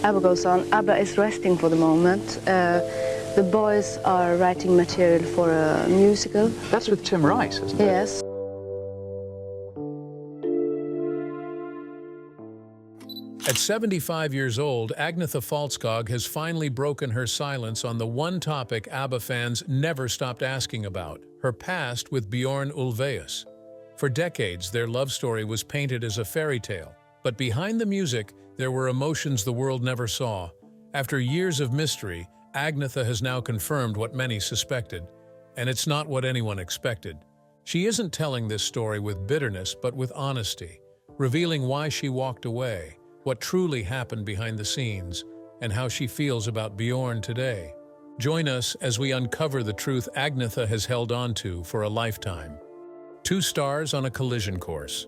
ABBA goes on. ABBA is resting for the moment. The boys are writing material for a musical. That's with Tim Rice, isn't it? Yes. At 75 years old, Agnetha Faltskog has finally broken her silence on the one topic ABBA fans never stopped asking about, her past with Björn Ulvaeus. For decades, their love story was painted as a fairy tale, but behind the music, there were emotions the world never saw. After years of mystery, Agnetha has now confirmed what many suspected, and it's not what anyone expected. She isn't telling this story with bitterness, but with honesty, revealing why she walked away, what truly happened behind the scenes, and how she feels about Bjorn today. Join us as we uncover the truth Agnetha has held on to for a lifetime. 2 stars on a collision course.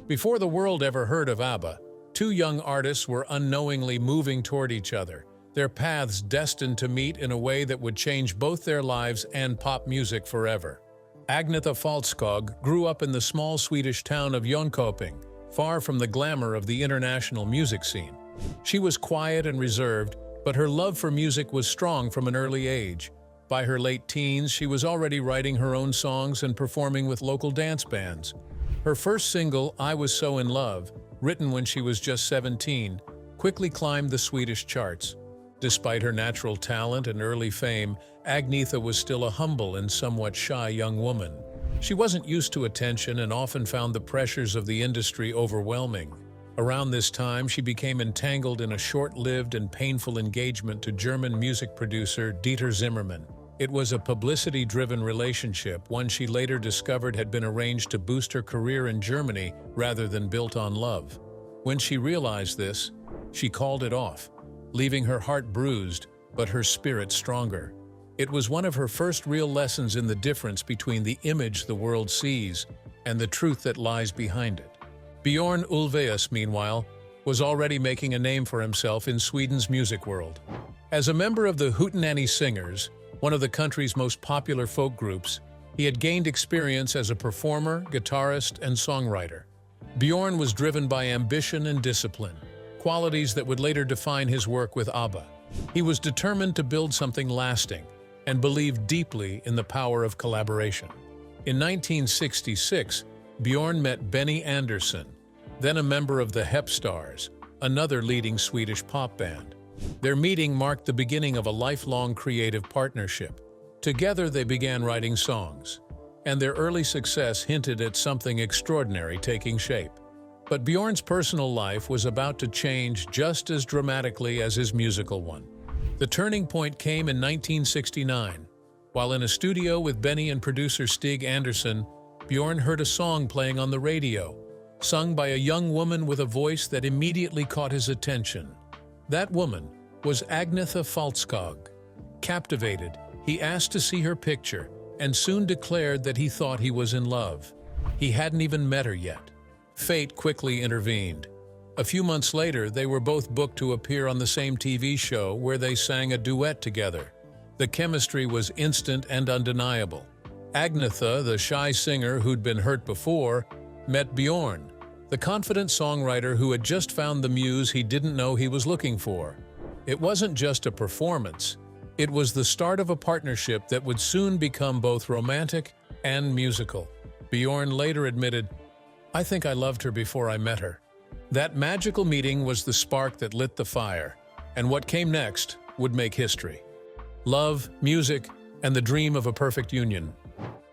Before the world ever heard of ABBA, 2 young artists were unknowingly moving toward each other, their paths destined to meet in a way that would change both their lives and pop music forever. Agnetha Faltskog grew up in the small Swedish town of Jönköping, far from the glamour of the international music scene. She was quiet and reserved, but her love for music was strong from an early age. By her late teens, she was already writing her own songs and performing with local dance bands. Her first single, I Was So in Love, written when she was just 17, quickly climbed the Swedish charts. Despite her natural talent and early fame, Agnetha was still a humble and somewhat shy young woman. She wasn't used to attention and often found the pressures of the industry overwhelming. Around this time, she became entangled in a short-lived and painful engagement to German music producer Dieter Zimmermann. It was a publicity-driven relationship, one she later discovered had been arranged to boost her career in Germany rather than built on love. When she realized this, she called it off, leaving her heart bruised, but her spirit stronger. It was one of her first real lessons in the difference between the image the world sees and the truth that lies behind it. Björn Ulvaeus, meanwhile, was already making a name for himself in Sweden's music world. As a member of the Hootenanny Singers, one of the country's most popular folk groups, he had gained experience as a performer, guitarist, and songwriter. Bjorn was driven by ambition and discipline, qualities that would later define his work with ABBA. He was determined to build something lasting and believed deeply in the power of collaboration. In 1966, Bjorn met Benny Andersson, then a member of the Hep Stars, another leading Swedish pop band. Their meeting marked the beginning of a lifelong creative partnership. Together they began writing songs, and their early success hinted at something extraordinary taking shape. But Bjorn's personal life was about to change just as dramatically as his musical one. The turning point came in 1969. While in a studio with Benny and producer Stig Andersson, Bjorn heard a song playing on the radio, sung by a young woman with a voice that immediately caught his attention. That woman was Agnetha Faltskog. Captivated, he asked to see her picture and soon declared that he thought he was in love. He hadn't even met her yet. Fate quickly intervened. A few months later, they were both booked to appear on the same TV show where they sang a duet together. The chemistry was instant and undeniable. Agnetha, the shy singer who'd been hurt before, met Bjorn, the confident songwriter who had just found the muse he didn't know he was looking for. It wasn't just a performance. It was the start of a partnership that would soon become both romantic and musical. Bjorn later admitted, "I think I loved her before I met her." That magical meeting was the spark that lit the fire, and what came next would make history. Love, music, and the dream of a perfect union.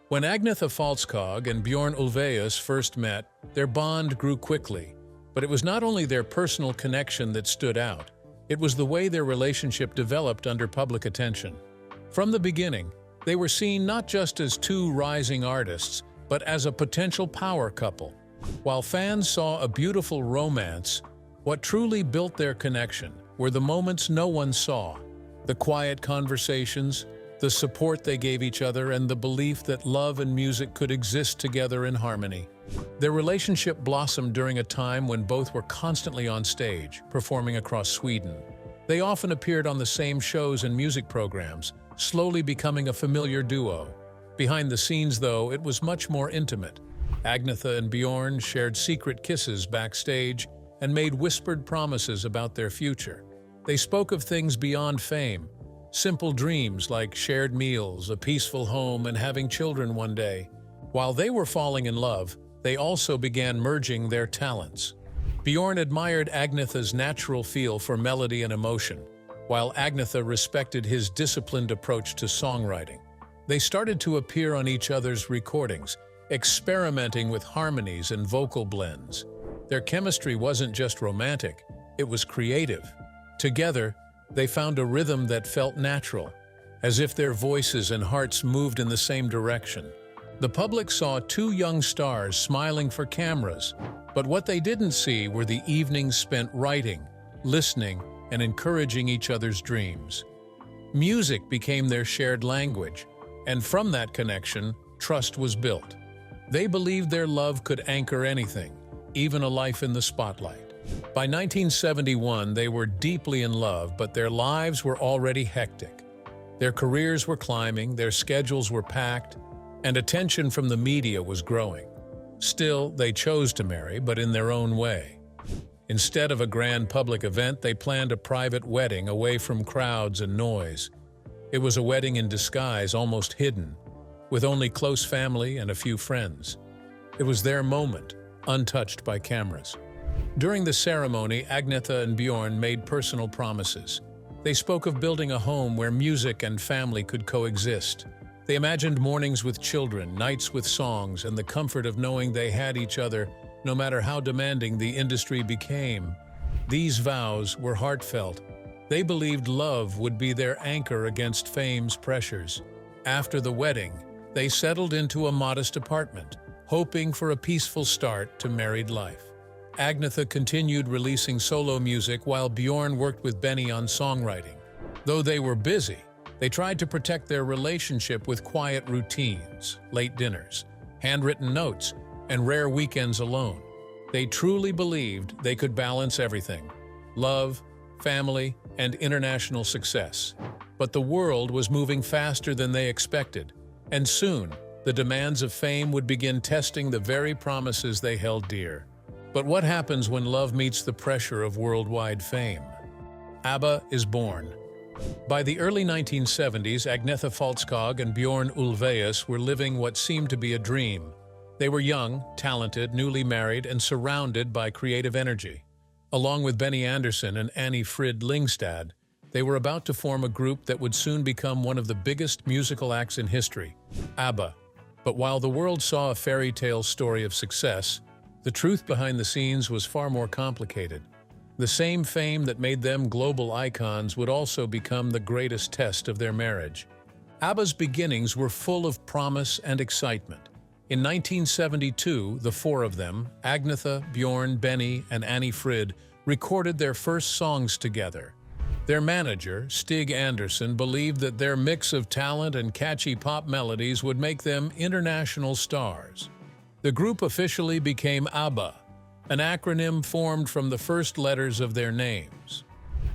When Agnetha Faltskog and Björn Ulvaeus first met, their bond grew quickly. But it was not only their personal connection that stood out, it was the way their relationship developed under public attention. From the beginning, they were seen not just as 2 rising artists, but as a potential power couple. While fans saw a beautiful romance, what truly built their connection were the moments no one saw. The quiet conversations, the support they gave each other, and the belief that love and music could exist together in harmony. Their relationship blossomed during a time when both were constantly on stage, performing across Sweden. They often appeared on the same shows and music programs, slowly becoming a familiar duo. Behind the scenes, though, it was much more intimate. Agnetha and Bjorn shared secret kisses backstage and made whispered promises about their future. They spoke of things beyond fame, simple dreams like shared meals, a peaceful home, and having children one day. While they were falling in love, they also began merging their talents. Bjorn admired Agnetha's natural feel for melody and emotion, while Agnetha respected his disciplined approach to songwriting. They started to appear on each other's recordings, experimenting with harmonies and vocal blends. Their chemistry wasn't just romantic, it was creative. Together, they found a rhythm that felt natural, as if their voices and hearts moved in the same direction. The public saw two young stars smiling for cameras, but what they didn't see were the evenings spent writing, listening, and encouraging each other's dreams. Music became their shared language, and from that connection, trust was built. They believed their love could anchor anything, even a life in the spotlight. By 1971, they were deeply in love, but their lives were already hectic. Their careers were climbing, their schedules were packed, and attention from the media was growing. Still, they chose to marry, but in their own way. Instead of a grand public event, they planned a private wedding away from crowds and noise. It was a wedding in disguise, almost hidden, with only close family and a few friends. It was their moment, untouched by cameras. During the ceremony, Agnetha and Bjorn made personal promises. They spoke of building a home where music and family could coexist. They imagined mornings with children, nights with songs, and the comfort of knowing they had each other, no matter how demanding the industry became. These vows were heartfelt. They believed love would be their anchor against fame's pressures. After the wedding, they settled into a modest apartment, hoping for a peaceful start to married life. Agnetha continued releasing solo music while Bjorn worked with Benny on songwriting. Though they were busy, they tried to protect their relationship with quiet routines, late dinners, handwritten notes, and rare weekends alone. They truly believed they could balance everything: love, family, and international success. But the world was moving faster than they expected, and soon, the demands of fame would begin testing the very promises they held dear. But what happens when love meets the pressure of worldwide fame? ABBA is born. By the early 1970s, Agnetha Faltskog and Björn Ulvaeus were living what seemed to be a dream. They were young, talented, newly married, and surrounded by creative energy. Along with Benny Andersson and Annie Frid Lyngstad, they were about to form a group that would soon become one of the biggest musical acts in history, ABBA. But while the world saw a fairy tale story of success, the truth behind the scenes was far more complicated. The same fame that made them global icons would also become the greatest test of their marriage. ABBA's beginnings were full of promise and excitement. In 1972, the four of them, Agnetha, Bjorn, Benny, and Annie Frid, recorded their first songs together. Their manager, Stig Andersson, believed that their mix of talent and catchy pop melodies would make them international stars. The group officially became ABBA, an acronym formed from the first letters of their names.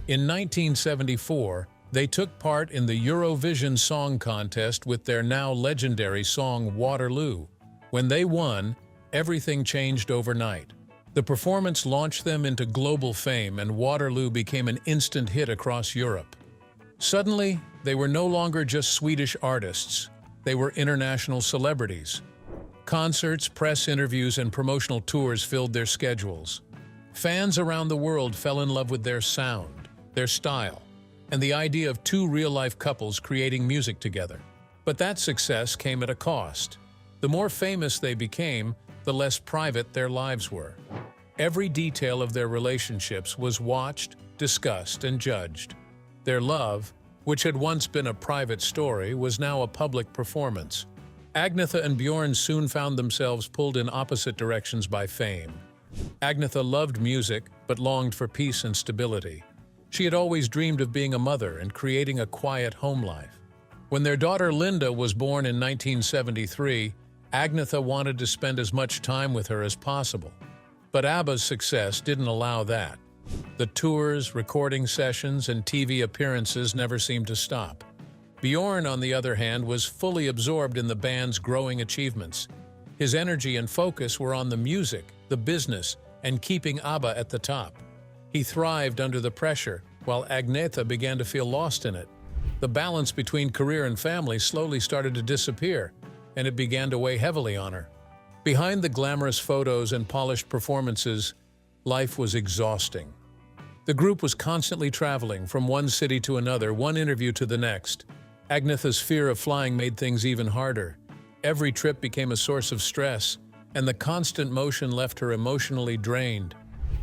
In 1974, they took part in the Eurovision Song Contest with their now legendary song Waterloo. When they won, everything changed overnight. The performance launched them into global fame, and Waterloo became an instant hit across Europe. Suddenly, they were no longer just Swedish artists. They were international celebrities. Concerts, press interviews, and promotional tours filled their schedules. Fans around the world fell in love with their sound, their style, and the idea of two real-life couples creating music together. But that success came at a cost. The more famous they became, the less private their lives were. Every detail of their relationships was watched, discussed, and judged. Their love, which had once been a private story, was now a public performance. Agnetha and Bjorn soon found themselves pulled in opposite directions by fame. Agnetha loved music, but longed for peace and stability. She had always dreamed of being a mother and creating a quiet home life. When their daughter Linda was born in 1973, Agnetha wanted to spend as much time with her as possible. But ABBA's success didn't allow that. The tours, recording sessions, and TV appearances never seemed to stop. Bjorn, on the other hand, was fully absorbed in the band's growing achievements. His energy and focus were on the music, the business, and keeping ABBA at the top. He thrived under the pressure, while Agnetha began to feel lost in it. The balance between career and family slowly started to disappear, and it began to weigh heavily on her. Behind the glamorous photos and polished performances, life was exhausting. The group was constantly traveling from one city to another, one interview to the next. Agnetha's fear of flying made things even harder. Every trip became a source of stress, and the constant motion left her emotionally drained.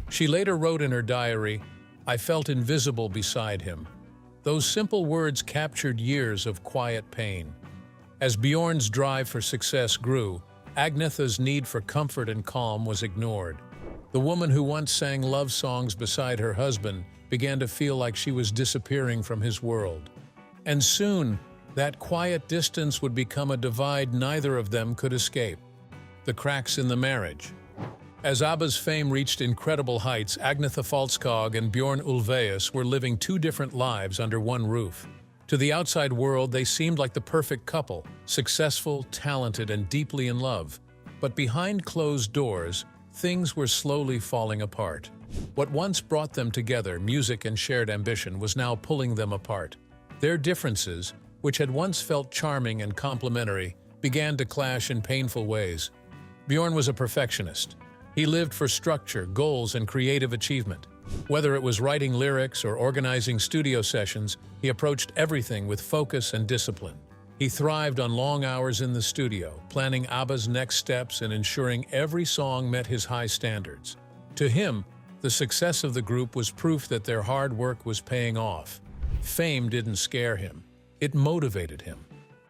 She later wrote in her diary, "I felt invisible beside him." Those simple words captured years of quiet pain. As Bjorn's drive for success grew, Agnetha's need for comfort and calm was ignored. The woman who once sang love songs beside her husband began to feel like she was disappearing from his world. And soon, that quiet distance would become a divide neither of them could escape: the cracks in the marriage. As ABBA's fame reached incredible heights, Agnetha Faltskog and Björn Ulvaeus were living two different lives under one roof. To the outside world, they seemed like the perfect couple, successful, talented, and deeply in love. But behind closed doors, things were slowly falling apart. What once brought them together, music and shared ambition, was now pulling them apart. Their differences, which had once felt charming and complementary, began to clash in painful ways. Bjorn was a perfectionist. He lived for structure, goals, and creative achievement. Whether it was writing lyrics or organizing studio sessions, he approached everything with focus and discipline. He thrived on long hours in the studio, planning ABBA's next steps and ensuring every song met his high standards. To him, the success of the group was proof that their hard work was paying off. Fame didn't scare him. It motivated him.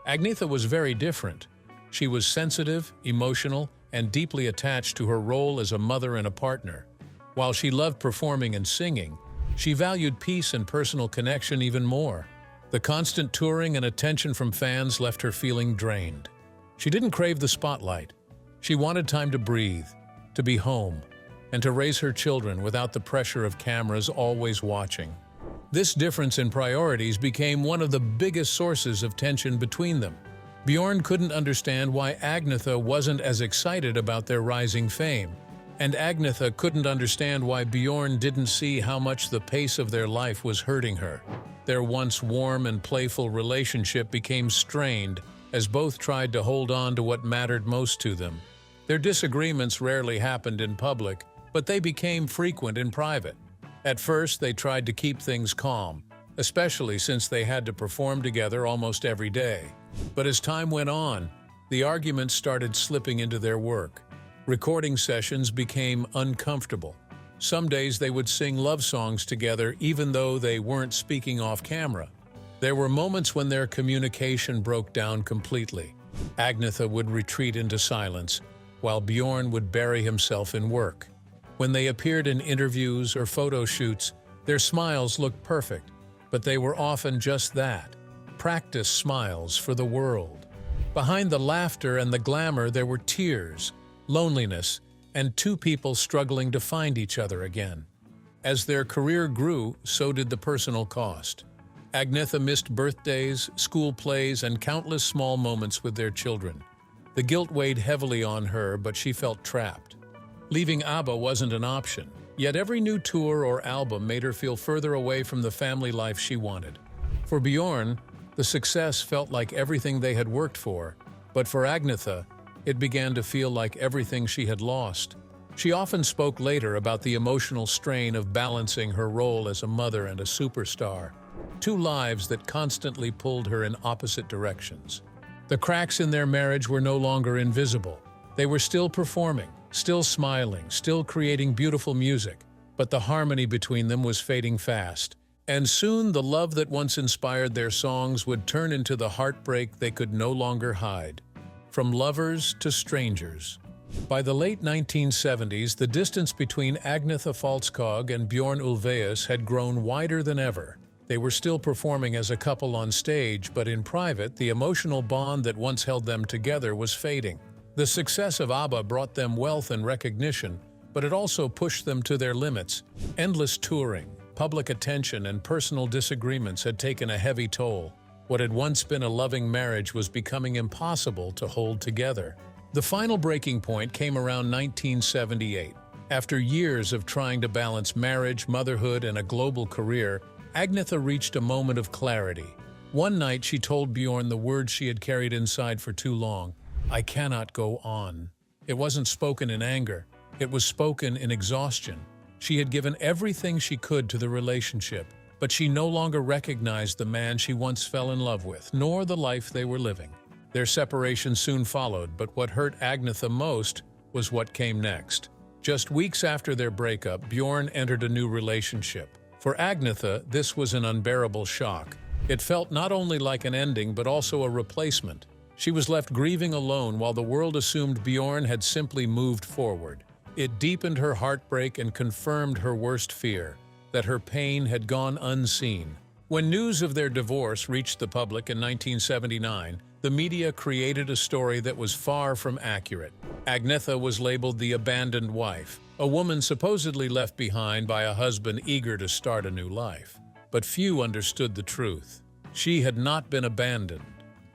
Agnetha was very different. She was sensitive, emotional, and deeply attached to her role as a mother and a partner. While she loved performing and singing, she valued peace and personal connection even more. The constant touring and attention from fans left her feeling drained. She didn't crave the spotlight. She wanted time to breathe, to be home, and to raise her children without the pressure of cameras always watching. This difference in priorities became one of the biggest sources of tension between them. Bjorn couldn't understand why Agnetha wasn't as excited about their rising fame, and Agnetha couldn't understand why Bjorn didn't see how much the pace of their life was hurting her. Their once warm and playful relationship became strained as both tried to hold on to what mattered most to them. Their disagreements rarely happened in public, but they became frequent in private. At first, they tried to keep things calm, especially since they had to perform together almost every day. But as time went on, the arguments started slipping into their work. Recording sessions became uncomfortable. Some days they would sing love songs together even though they weren't speaking off camera. There were moments when their communication broke down completely. Agnetha would retreat into silence, while Bjorn would bury himself in work. When they appeared in interviews or photo shoots, their smiles looked perfect, but they were often just that: practice smiles for the world. Behind the laughter and the glamour, there were tears, loneliness, and two people struggling to find each other again. As their career grew, so did the personal cost. Agnetha missed birthdays, school plays, and countless small moments with their children. The guilt weighed heavily on her, but she felt trapped. Leaving ABBA wasn't an option, yet every new tour or album made her feel further away from the family life she wanted. For Bjorn, the success felt like everything they had worked for, but for Agnetha, it began to feel like everything she had lost. She often spoke later about the emotional strain of balancing her role as a mother and a superstar, two lives that constantly pulled her in opposite directions. The cracks in their marriage were no longer invisible. They were still performing, still smiling, still creating beautiful music, but the harmony between them was fading fast. And soon the love that once inspired their songs would turn into the heartbreak they could no longer hide. From lovers to strangers. By the late 1970s, the distance between Agnetha Faltskog and Björn Ulvaeus had grown wider than ever. They were still performing as a couple on stage, but in private, the emotional bond that once held them together was fading. The success of ABBA brought them wealth and recognition, but it also pushed them to their limits. Endless touring, public attention, and personal disagreements had taken a heavy toll. What had once been a loving marriage was becoming impossible to hold together. The final breaking point came around 1978. After years of trying to balance marriage, motherhood, and a global career, Agnetha reached a moment of clarity. One night she told Bjorn the words she had carried inside for too long. "I cannot go on." It wasn't spoken in anger. It was spoken in exhaustion. She had given everything she could to the relationship, but she no longer recognized the man she once fell in love with, nor the life they were living. Their separation soon followed, but what hurt Agnetha most was what came next. Just weeks after their breakup, Bjorn entered a new relationship. For Agnetha, this was an unbearable shock. It felt not only like an ending, but also a replacement. She was left grieving alone while the world assumed Bjorn had simply moved forward. It deepened her heartbreak and confirmed her worst fear, that her pain had gone unseen. When news of their divorce reached the public in 1979, the media created a story that was far from accurate. Agnetha was labeled the abandoned wife, a woman supposedly left behind by a husband eager to start a new life. But few understood the truth. She had not been abandoned.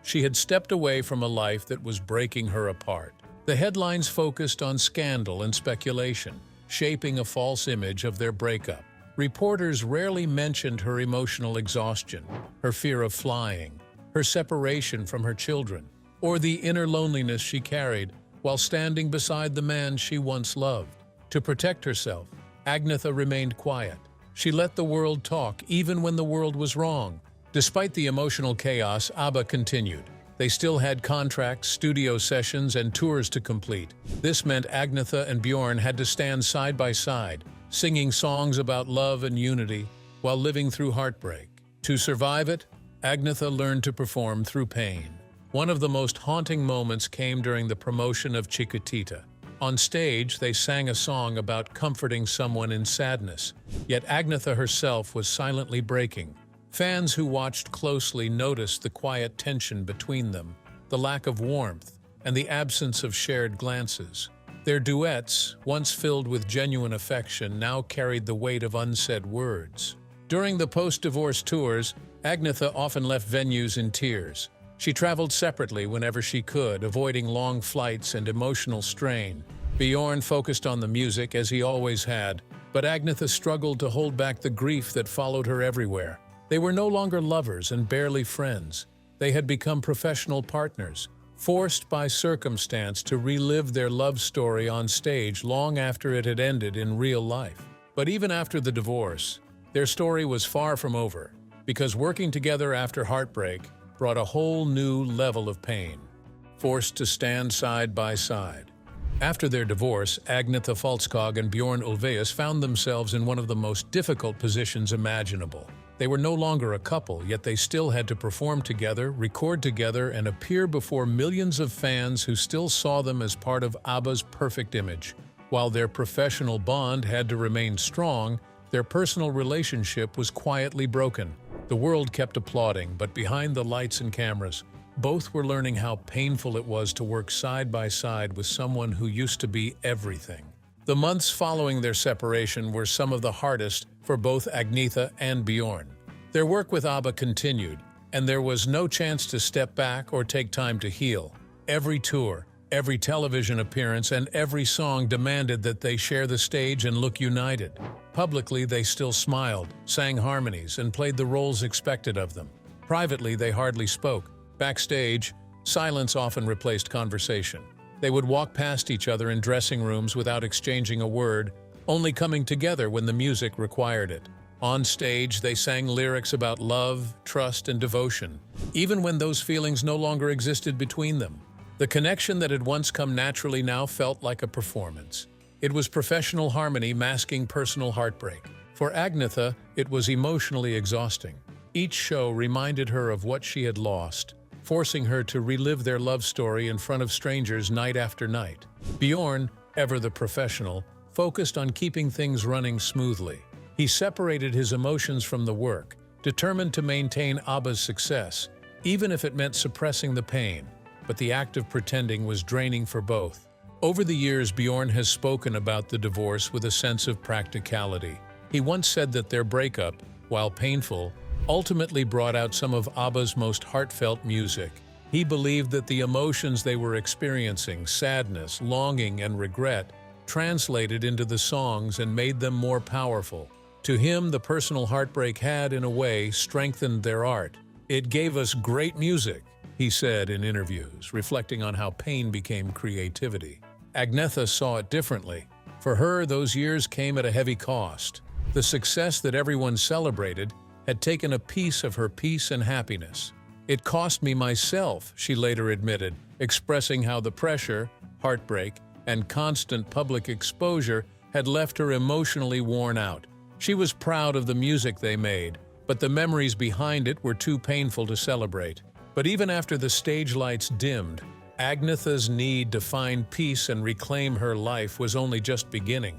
She had stepped away from a life that was breaking her apart. The headlines focused on scandal and speculation, shaping a false image of their breakup. Reporters rarely mentioned her emotional exhaustion, her fear of flying, her separation from her children, or the inner loneliness she carried while standing beside the man she once loved. To protect herself, Agnetha remained quiet. She let the world talk even when the world was wrong. Despite the emotional chaos, ABBA continued. They still had contracts, studio sessions, and tours to complete. This meant Agnetha and Bjorn had to stand side by side, singing songs about love and unity while living through heartbreak. To survive it, Agnetha learned to perform through pain. One of the most haunting moments came during the promotion of Chiquitita. On stage, they sang a song about comforting someone in sadness, yet Agnetha herself was silently breaking. Fans who watched closely noticed the quiet tension between them, the lack of warmth, and the absence of shared glances. Their duets, once filled with genuine affection, now carried the weight of unsaid words. During the post-divorce tours, Agnetha often left venues in tears. She traveled separately whenever she could, avoiding long flights and emotional strain. Bjorn focused on the music, as he always had, but Agnetha struggled to hold back the grief that followed her everywhere. They were no longer lovers and barely friends. They had become professional partners, forced by circumstance to relive their love story on stage long after it had ended in real life. But even after the divorce, their story was far from over, because working together after heartbreak brought a whole new level of pain. Forced to stand side by side. After their divorce, Agnetha Faltskog and Björn Ulvaeus found themselves in one of the most difficult positions imaginable. They were no longer a couple, yet they still had to perform together, record together, and appear before millions of fans who still saw them as part of ABBA's perfect image. While their professional bond had to remain strong, their personal relationship was quietly broken. The world kept applauding, but behind the lights and cameras, both were learning how painful it was to work side by side with someone who used to be everything. The months following their separation were some of the hardest for both Agnetha and Bjorn. Their work with ABBA continued, and there was no chance to step back or take time to heal. Every tour, every television appearance, and every song demanded that they share the stage and look united. Publicly, they still smiled, sang harmonies, and played the roles expected of them. Privately, they hardly spoke. Backstage, silence often replaced conversation. They would walk past each other in dressing rooms without exchanging a word, only coming together when the music required it. On stage, they sang lyrics about love, trust, and devotion, even when those feelings no longer existed between them. The connection that had once come naturally now felt like a performance. It was professional harmony masking personal heartbreak. For Agnetha, it was emotionally exhausting. Each show reminded her of what she had lost, forcing her to relive their love story in front of strangers night after night. Bjorn, ever the professional, focused on keeping things running smoothly. He separated his emotions from the work, determined to maintain ABBA's success, even if it meant suppressing the pain. But the act of pretending was draining for both. Over the years, Bjorn has spoken about the divorce with a sense of practicality. He once said that their breakup, while painful, ultimately brought out some of ABBA's most heartfelt music. He believed that the emotions they were experiencing, sadness, longing, and regret, translated into the songs and made them more powerful. To him, the personal heartbreak had, in a way, strengthened their art. "It gave us great music," he said in interviews, reflecting on how pain became creativity. Agnetha saw it differently. For her, those years came at a heavy cost. The success that everyone celebrated had taken a piece of her peace and happiness. "It cost me myself," she later admitted, expressing how the pressure, heartbreak, and constant public exposure had left her emotionally worn out. She was proud of the music they made, but the memories behind it were too painful to celebrate. But even after the stage lights dimmed, Agnetha's need to find peace and reclaim her life was only just beginning.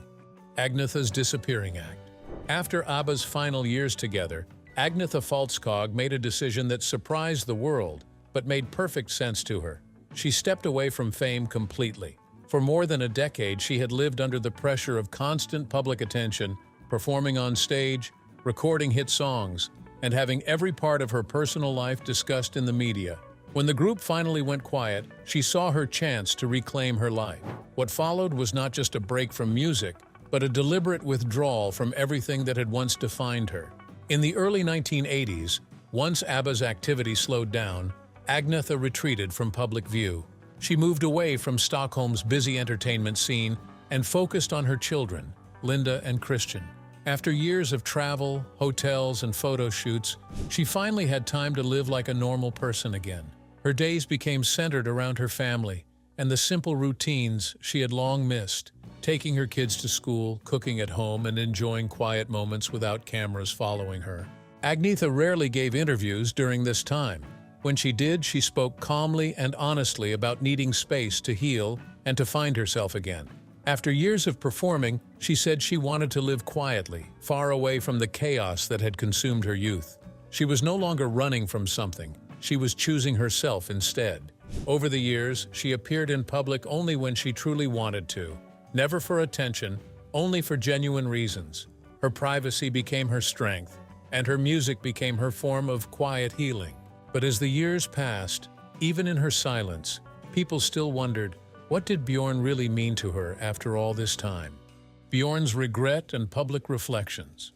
Agnetha's disappearing act. After ABBA's final years together, Agnetha Faltskog made a decision that surprised the world, but made perfect sense to her. She stepped away from fame completely. For more than a decade, she had lived under the pressure of constant public attention, performing on stage, recording hit songs, and having every part of her personal life discussed in the media. When the group finally went quiet, she saw her chance to reclaim her life. What followed was not just a break from music, but a deliberate withdrawal from everything that had once defined her. In the early 1980s, once ABBA's activity slowed down, Agnetha retreated from public view. She moved away from Stockholm's busy entertainment scene and focused on her children, Linda and Christian. After years of travel, hotels, and photo shoots, she finally had time to live like a normal person again. Her days became centered around her family and the simple routines she had long missed, taking her kids to school, cooking at home, and enjoying quiet moments without cameras following her. Agnetha rarely gave interviews during this time. When she did, she spoke calmly and honestly about needing space to heal and to find herself again. After years of performing, she said she wanted to live quietly, far away from the chaos that had consumed her youth. She was no longer running from something. She was choosing herself instead. Over the years, she appeared in public only when she truly wanted to. Never for attention, only for genuine reasons. Her privacy became her strength, and her music became her form of quiet healing. But as the years passed, even in her silence, people still wondered, what did Bjorn really mean to her after all this time? Bjorn's regret and public reflections.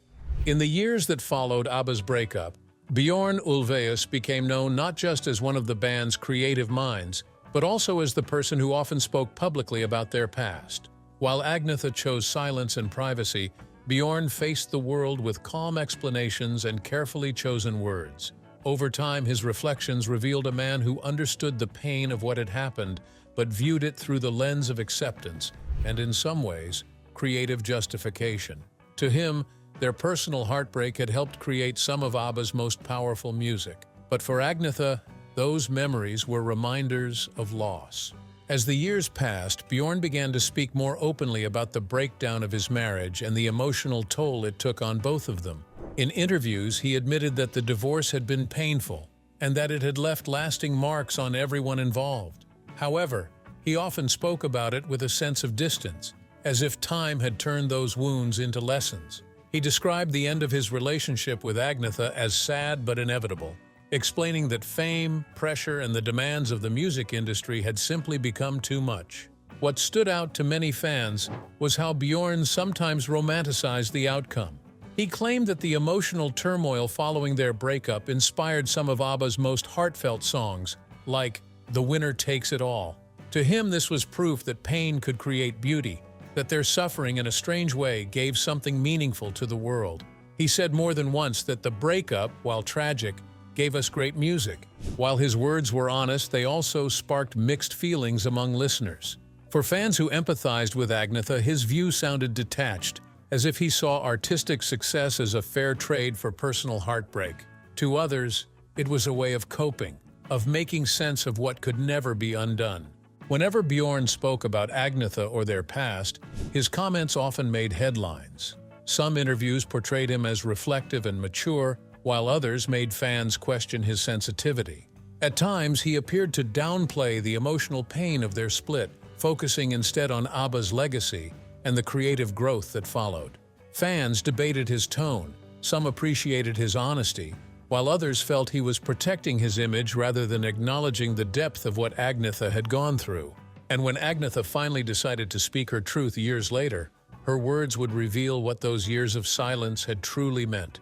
In the years that followed ABBA's breakup, Björn Ulvaeus became known not just as one of the band's creative minds, but also as the person who often spoke publicly about their past. While Agnetha chose silence and privacy, Bjorn faced the world with calm explanations and carefully chosen words. Over time, his reflections revealed a man who understood the pain of what had happened, but viewed it through the lens of acceptance and, in some ways, creative justification. To him, their personal heartbreak had helped create some of ABBA's most powerful music. But for Agnetha, those memories were reminders of loss. As the years passed, Bjorn began to speak more openly about the breakdown of his marriage and the emotional toll it took on both of them. In interviews, he admitted that the divorce had been painful and that it had left lasting marks on everyone involved. However, he often spoke about it with a sense of distance, as if time had turned those wounds into lessons. He described the end of his relationship with Agnetha as sad but inevitable, explaining that fame, pressure, and the demands of the music industry had simply become too much. What stood out to many fans was how Bjorn sometimes romanticized the outcome. He claimed that the emotional turmoil following their breakup inspired some of ABBA's most heartfelt songs, like "The Winner Takes It All." To him, this was proof that pain could create beauty, that their suffering in a strange way gave something meaningful to the world. He said more than once that the breakup, while tragic, gave us great music. While his words were honest, they also sparked mixed feelings among listeners. For fans who empathized with Agnetha, his view sounded detached, as if he saw artistic success as a fair trade for personal heartbreak. To others, it was a way of coping, of making sense of what could never be undone. Whenever Bjorn spoke about Agnetha or their past, his comments often made headlines. Some interviews portrayed him as reflective and mature, while others made fans question his sensitivity. At times, he appeared to downplay the emotional pain of their split, focusing instead on ABBA's legacy and the creative growth that followed. Fans debated his tone. Some appreciated his honesty, while others felt he was protecting his image rather than acknowledging the depth of what Agnetha had gone through. And when Agnetha finally decided to speak her truth years later, her words would reveal what those years of silence had truly meant.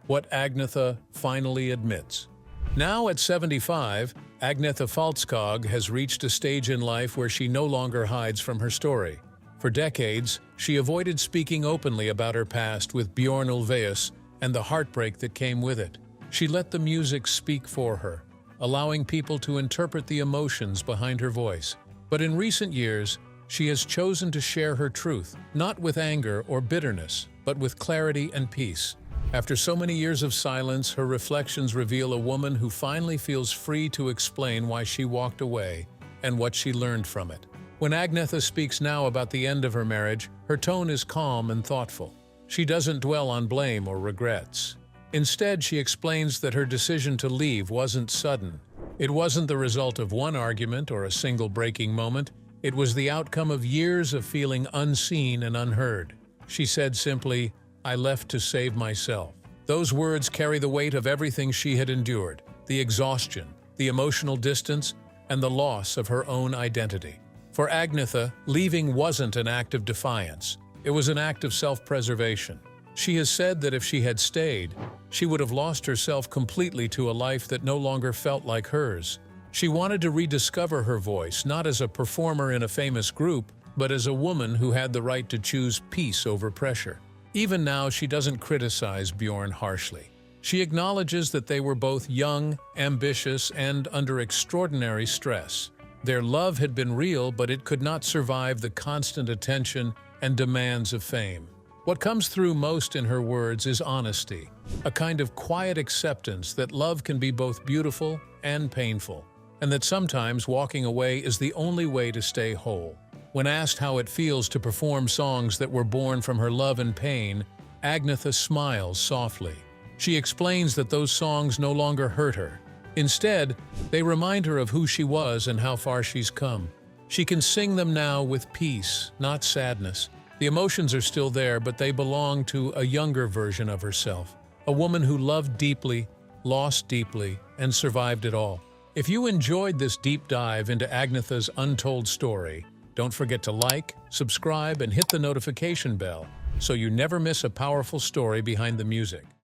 What Agnetha finally admits. Now at 75, Agnetha Faltskog has reached a stage in life where she no longer hides from her story. For decades, she avoided speaking openly about her past with Björn Ulvaeus and the heartbreak that came with it. She let the music speak for her, allowing people to interpret the emotions behind her voice. But in recent years, she has chosen to share her truth, not with anger or bitterness, but with clarity and peace. After so many years of silence, her reflections reveal a woman who finally feels free to explain why she walked away and what she learned from it. When Agnetha speaks now about the end of her marriage, her tone is calm and thoughtful. She doesn't dwell on blame or regrets. Instead, she explains that her decision to leave wasn't sudden. It wasn't the result of one argument or a single breaking moment. It was the outcome of years of feeling unseen and unheard. She said simply, "I left to save myself." Those words carry the weight of everything she had endured, the exhaustion, the emotional distance, and the loss of her own identity. For Agnetha, leaving wasn't an act of defiance. It was an act of self-preservation. She has said that if she had stayed, she would have lost herself completely to a life that no longer felt like hers. She wanted to rediscover her voice, not as a performer in a famous group, but as a woman who had the right to choose peace over pressure. Even now, she doesn't criticize Bjorn harshly. She acknowledges that they were both young, ambitious, and under extraordinary stress. Their love had been real, but it could not survive the constant attention and demands of fame. What comes through most in her words is honesty, a kind of quiet acceptance that love can be both beautiful and painful, and that sometimes walking away is the only way to stay whole. When asked how it feels to perform songs that were born from her love and pain, Agnetha smiles softly. She explains that those songs no longer hurt her. Instead, they remind her of who she was and how far she's come. She can sing them now with peace, not sadness. The emotions are still there, but they belong to a younger version of herself, a woman who loved deeply, lost deeply, and survived it all. If you enjoyed this deep dive into Agnetha's untold story, don't forget to like, subscribe, and hit the notification bell so you never miss a powerful story behind the music.